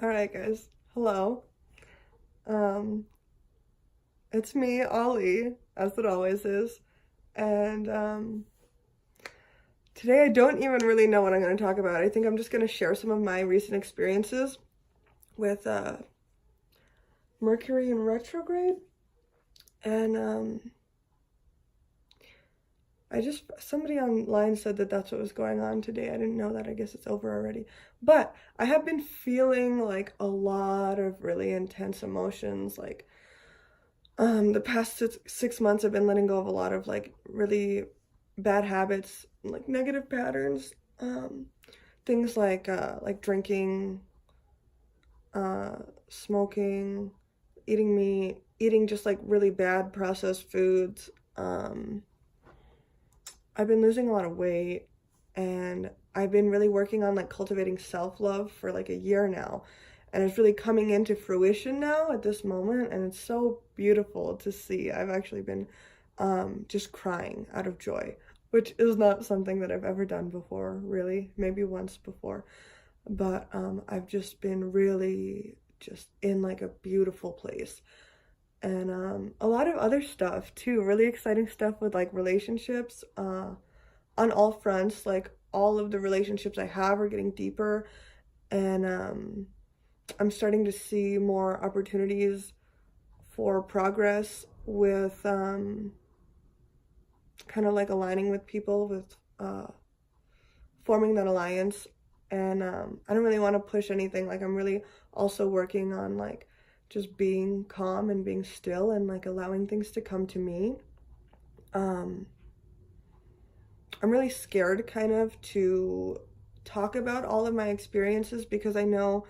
All right, guys. Hello. Um, it's me, Ollie, as it always is. And today I don't even really know what I'm going to talk about. I think I'm just going to share some of my recent experiences with Mercury in retrograde. And somebody online said that that's what was going on today. I didn't know that. I guess it's over already. But I have been feeling like a lot of really intense emotions, the past 6 months I've been letting go of a lot of like really bad habits, like negative patterns. Things like drinking, uh smoking, eating meat, eating just like really bad processed foods. I've been losing a lot of weight, and I've been really working on like cultivating self-love for like a year now. And it's really coming into fruition now at this moment, and it's so beautiful to see. I've actually been just crying out of joy, which is not something that I've ever done before, really. Maybe once before, but I've just been really just in like a beautiful place. And a lot of other stuff too, really exciting stuff with like relationships, on all fronts. Like all of the relationships I have are getting deeper, and I'm starting to see more opportunities for progress with kind of like aligning with people, with forming that alliance. And I don't really want to push anything. Like I'm really also working on like just being calm and being still and like allowing things to come to me. Um, I'm really scared kind of to talk about all of my experiences because I know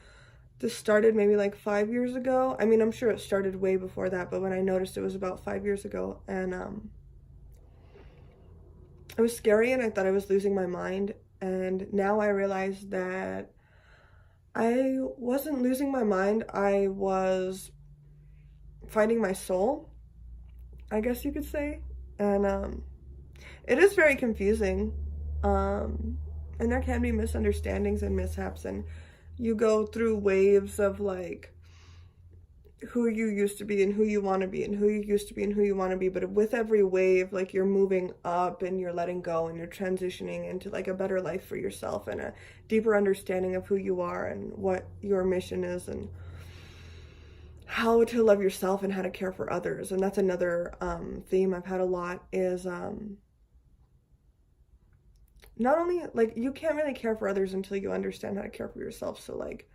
this started maybe like 5 years ago. I mean, I'm sure it started way before that, but when I noticed it was about 5 years ago, and it was scary, and I thought I was losing my mind. And now I realize that I wasn't losing my mind. I was finding my soul, I guess you could say. And it is very confusing. Um, and there can be misunderstandings and mishaps, and you go through waves of like who you used to be and who you want to be and who you used to be and who you want to be. But with every wave, like you're moving up and you're letting go and you're transitioning into like a better life for yourself and a deeper understanding of who you are and what your mission is and how to love yourself and how to care for others. And that's another theme I've had a lot is not only like you can't really care for others until you understand how to care for yourself. So like,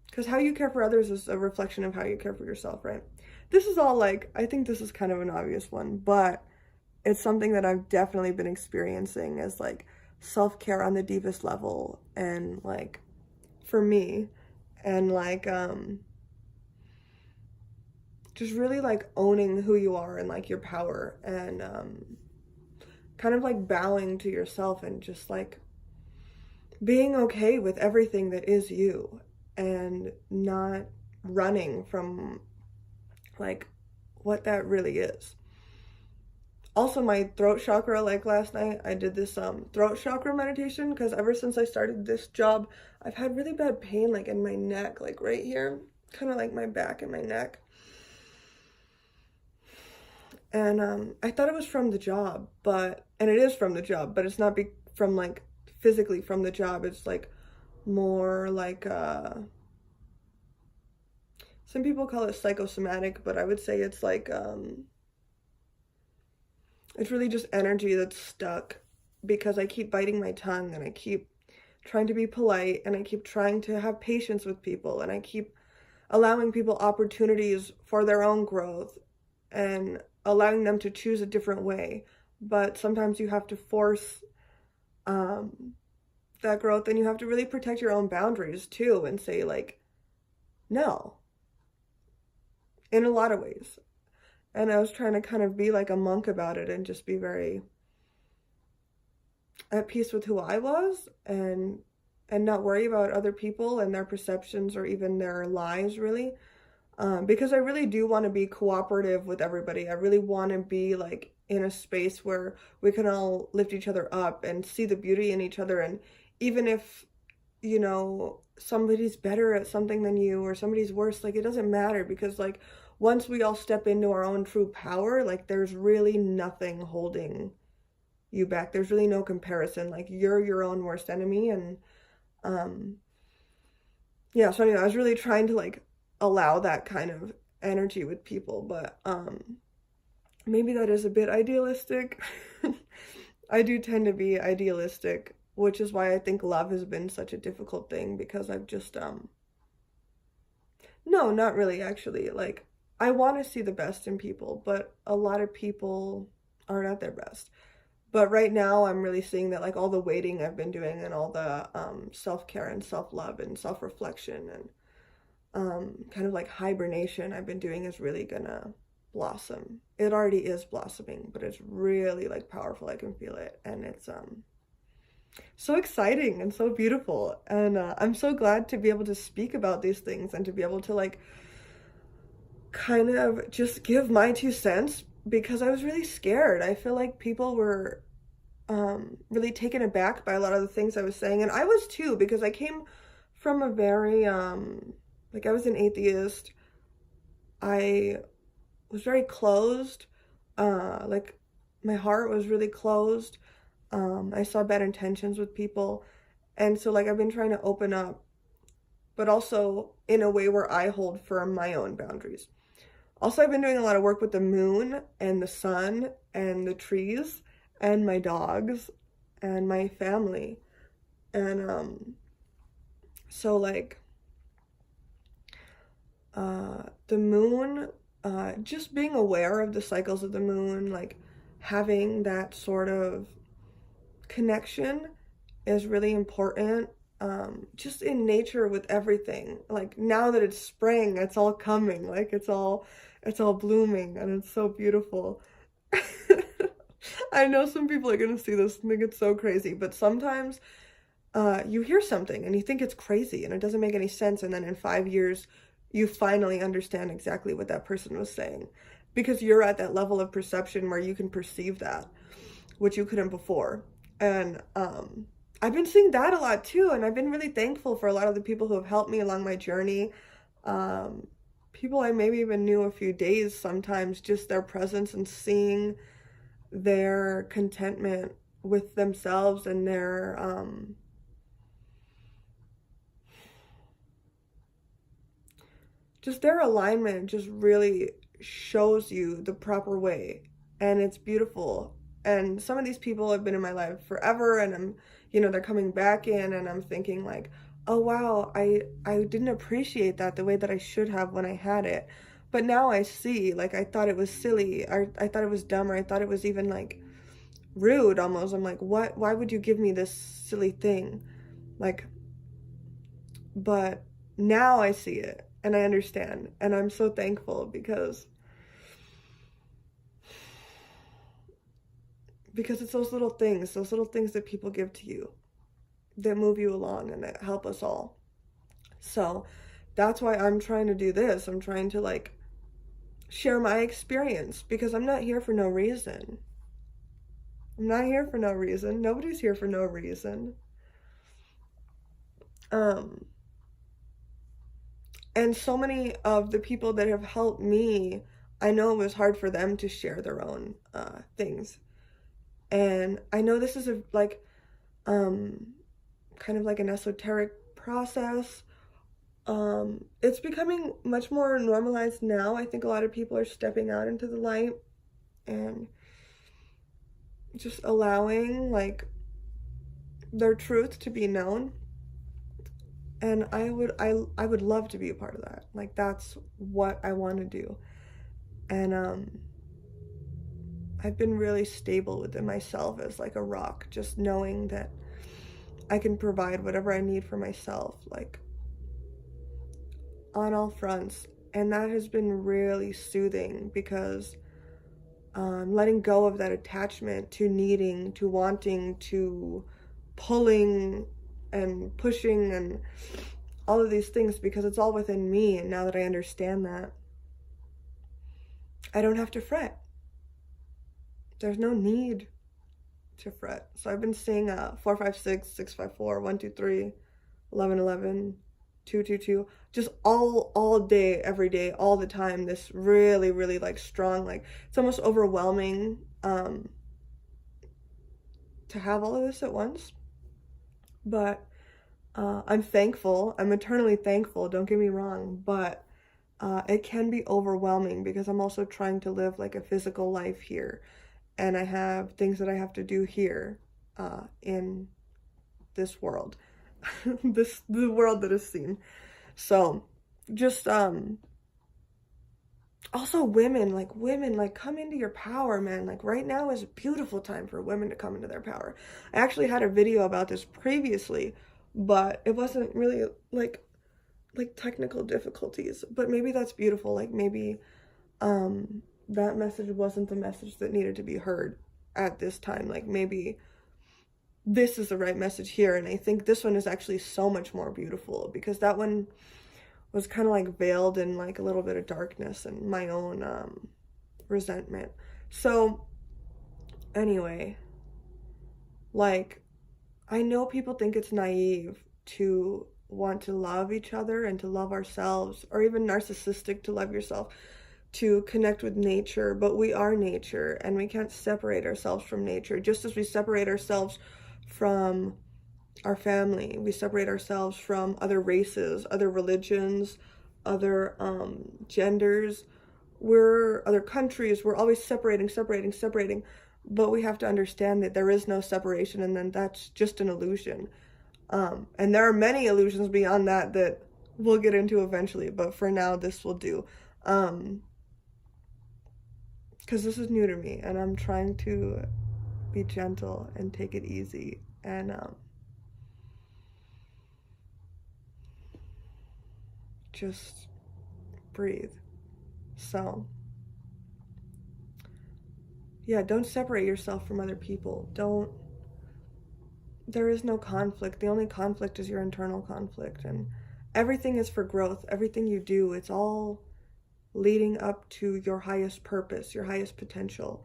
because how you care for others is a reflection of how you care for yourself, right? This is all like, I think this is kind of an obvious one, but it's something that I've definitely been experiencing as like self-care on the deepest level, and like for me, and like just really like owning who you are and like your power, and kind of like bowing to yourself and just like being okay with everything that is you, and not running from like what that really is. Also, my throat chakra, like last night I did this throat chakra meditation, because ever since I started this job I've had really bad pain like in my neck, like right here, kind of like my back and my neck. And I thought it was from the job, and it is from the job, but it's not from like physically from the job. It's like more like some people call it psychosomatic, but I would say it's like it's really just energy that's stuck, because I keep biting my tongue, and I keep trying to be polite, and I keep trying to have patience with people, and I keep allowing people opportunities for their own growth and allowing them to choose a different way. But sometimes you have to force um, that growth, and you have to really protect your own boundaries too, and say like no in a lot of ways. And I was trying to kind of be like a monk about it and just be very at peace with who I was, and not worry about other people and their perceptions or even their lies, really. Because I really do want to be cooperative with everybody. I really want to be like in a space where we can all lift each other up and see the beauty in each other. And even if you know, somebody's better at something than you or somebody's worse. Like, it doesn't matter, because like once we all step into our own true power, like there's really nothing holding you back. There's really no comparison. Like, you're your own worst enemy. And um yeah, so anyway, I was really trying to like allow that kind of energy with people, but maybe that is a bit idealistic. I do tend to be idealistic, which is why I think love has been such a difficult thing, because I've just no, not really actually. Like, I want to see the best in people, but a lot of people aren't at their best. But right now I'm really seeing that like all the waiting I've been doing and all the self-care and self-love and self-reflection and kind of like hibernation I've been doing is really gonna blossom. It already is blossoming, but it's really like powerful. I can feel it, and it's so exciting and so beautiful. And I'm so glad to be able to speak about these things and to be able to like kind of just give my 2 cents, because I was really scared. I feel like people were really taken aback by a lot of the things I was saying, and I was too, because I came from a very like, I was an atheist. I was very closed. Like, my heart was really closed. I saw bad intentions with people, and so like I've been trying to open up, but also in a way where I hold firm my own boundaries. Also, I've been doing a lot of work with the moon and the sun and the trees and my dogs and my family. And so like the moon, just being aware of the cycles of the moon, like having that sort of connection is really important. Just in nature with everything. Like, now that it's spring, it's all coming. Like, it's all blooming, and it's so beautiful. I know some people are gonna see this and think it's so crazy, but sometimes you hear something and you think it's crazy and it doesn't make any sense, and then in 5 years you finally understand exactly what that person was saying, because you're at that level of perception where you can perceive that, which you couldn't before. And I've been seeing that a lot too, and I've been really thankful for a lot of the people who have helped me along my journey. People I maybe even knew a few days, sometimes just their presence and seeing their contentment with themselves and their just their alignment just really shows you the proper way, and it's beautiful. And some of these people have been in my life forever, and I'm, you know, they're coming back in, and I'm thinking like, oh wow, I didn't appreciate that the way that I should have when I had it, but now I see, like, I thought it was silly, or I thought it was dumb, or I thought it was even like rude almost. I'm like, what, why would you give me this silly thing? Like, but now I see it and I understand, and I'm so thankful, because it's those little things that people give to you that move you along and that help us all. So that's why I'm trying to do this. I'm trying to like share my experience, because I'm not here for no reason. I'm not here for no reason. Nobody's here for no reason. And so many of the people that have helped me, I know it was hard for them to share their own things. And I know this is a like kind of like an esoteric process. It's becoming much more normalized now. I think a lot of people are stepping out into the light and just allowing like their truth to be known. And I would love to be a part of that. Like, that's what I want to do. And I've been really stable within myself as like a rock, just knowing that I can provide whatever I need for myself, like on all fronts. And that has been really soothing, because letting go of that attachment to needing, to wanting, to pulling and pushing and all of these things, because it's all within me. And now that I understand that, I don't have to fret. There's no need to fret. So I've been seeing 4, 5, 6, 6, 5, 4, 1, 2, 3 1111, 222, just all day, every day, all the time. This really, really like strong, like it's almost overwhelming to have all of this at once. But I'm thankful. I'm eternally thankful. Don't get me wrong, but it can be overwhelming because I'm also trying to live like a physical life here, and I have things that I have to do here in this world, the world that is seen. So, just also women like come into your power, man. Like right now is a beautiful time for women to come into their power. I actually had a video about this previously, but it wasn't really like technical difficulties, but maybe that's beautiful. Like maybe that message wasn't the message that needed to be heard at this time. Like maybe this is the right message here, and I think this one is actually so much more beautiful because that one was kind of like veiled in like a little bit of darkness and my own resentment. So anyway, like I know people think it's naive to want to love each other and to love ourselves, or even narcissistic to love yourself, to connect with nature, but we are nature and we can't separate ourselves from nature. Just as we separate ourselves from our family, we separate ourselves from other races, other religions, other genders, other countries. We're always separating, but we have to understand that there is no separation, and then that's just an illusion. And there are many illusions beyond that that we'll get into eventually, but for now this will do, because this is new to me and I'm trying to be gentle and take it easy and just breathe. So yeah, don't separate yourself from other people. There is no conflict. The only conflict is your internal conflict, and everything is for growth. Everything you do, it's all leading up to your highest purpose, your highest potential.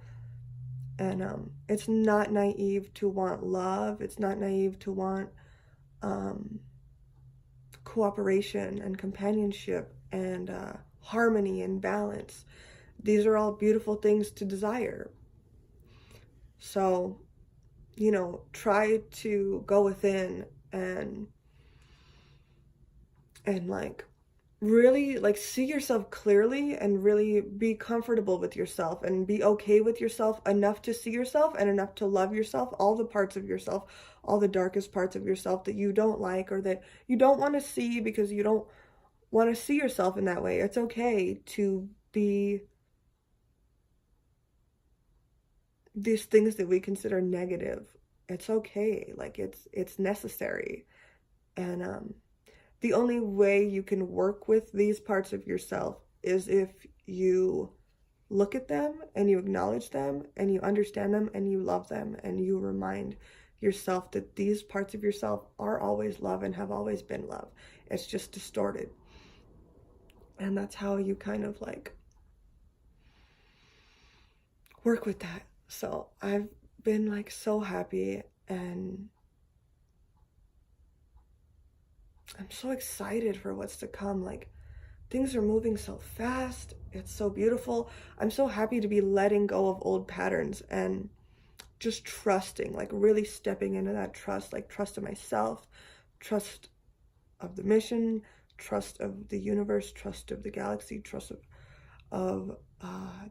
And it's not naive to want love. It's not naive to want cooperation and companionship and harmony and balance. These are all beautiful things to desire. So, try to go within and like really like see yourself clearly and really be comfortable with yourself and be okay with yourself enough to see yourself and enough to love yourself, all the parts of yourself, all the darkest parts of yourself that you don't like or that you don't want to see because you don't want to see yourself in that way. It's okay to be these things that we consider negative. It's okay. Like it's necessary. And the only way you can work with these parts of yourself is if you look at them and you acknowledge them and you understand them and you love them and you remind yourself that these parts of yourself are always love and have always been love. It's just distorted. And that's how you kind of like work with that. So I've been like so happy and I'm so excited for what's to come. Like things are moving so fast. It's so beautiful. I'm so happy to be letting go of old patterns and just trusting, like really stepping into that trust, like trust of myself, trust of the mission, trust of the universe, trust of the galaxy, trust of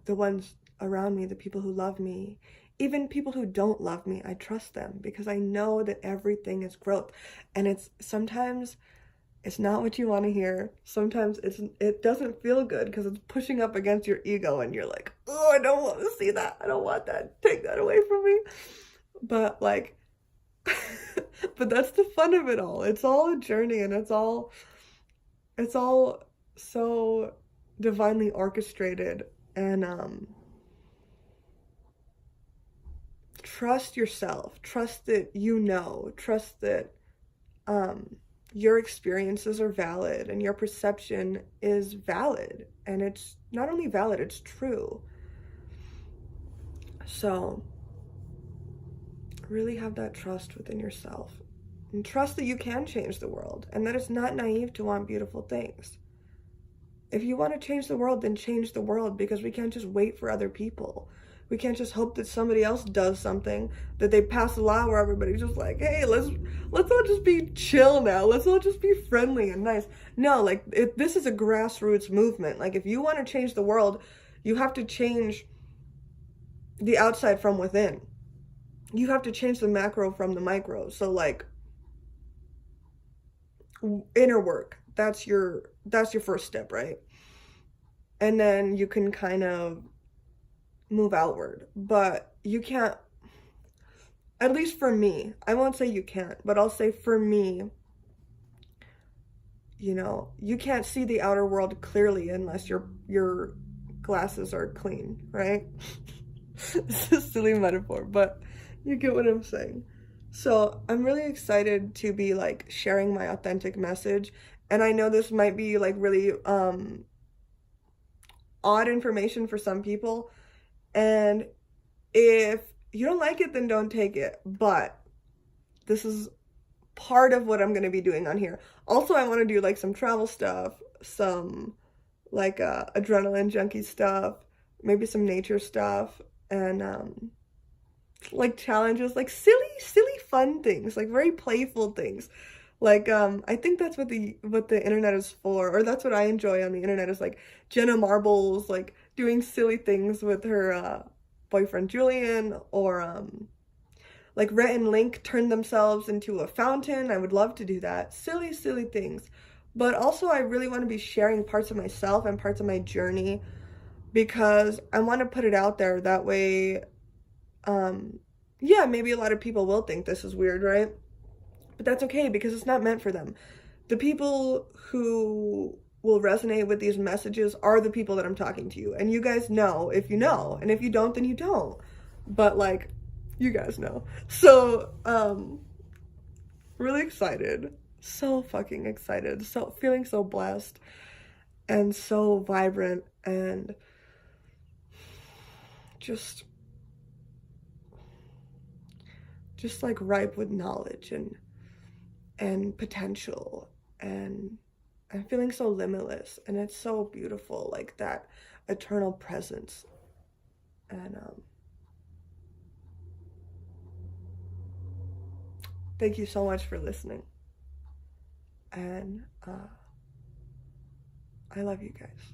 the ones around me, the people who love me. Even people who don't love me, I trust them because I know that everything is growth. And sometimes it's not what you want to hear. Sometimes it doesn't feel good because it's pushing up against your ego and you're like, oh, I don't want to see that. I don't want that. Take that away from me. But like, but that's the fun of it all. It's all a journey and it's all so divinely orchestrated. And trust yourself, trust that trust that your experiences are valid and your perception is valid, and it's not only valid, it's true. So really have that trust within yourself And trust that you can change the world and that it's not naive to want beautiful things. If you want to change the world, then change the world, because we can't just wait for other people. We can't just hope that somebody else does something, that they pass a law where everybody's just like, hey, let's all just be chill now. Let's all just be friendly and nice. No, like, this is a grassroots movement. Like, if you want to change the world, you have to change the outside from within. You have to change the macro from the micro. So, like, inner work, that's your first step, right? And then you can kind of move outward. But you can't, at least for me, I won't say you can't, but I'll say for me, you know, you can't see the outer world clearly unless your glasses are clean, right? It's a silly metaphor, but you get what I'm saying. So I'm really excited to be like sharing my authentic message. And I know this might be like really odd information for some people. And if you don't like it, then don't take it. But this is part of what I'm going to be doing on here. Also, I want to do like some travel stuff, some like adrenaline junkie stuff, maybe some nature stuff, and like challenges, like silly fun things, like very playful things. Like I think that's what the internet is for, or that's what I enjoy on the internet, is like Jenna Marbles like doing silly things with her boyfriend Julian, or like Rhett and Link turned themselves into a fountain. I would love to do that. Silly things. But also I really want to be sharing parts of myself and parts of my journey, because I want to put it out there. That way, yeah, maybe a lot of people will think this is weird, right? But that's okay, because it's not meant for them. The people who will resonate with these messages are the people that I'm talking to you. And you guys know if you know. And if you don't, then you don't. But like, you guys know. So, really excited. So fucking excited. So feeling so blessed and so vibrant and just like ripe with knowledge and potential, and I'm feeling so limitless, and it's so beautiful, like that eternal presence. And thank you so much for listening, and I love you guys.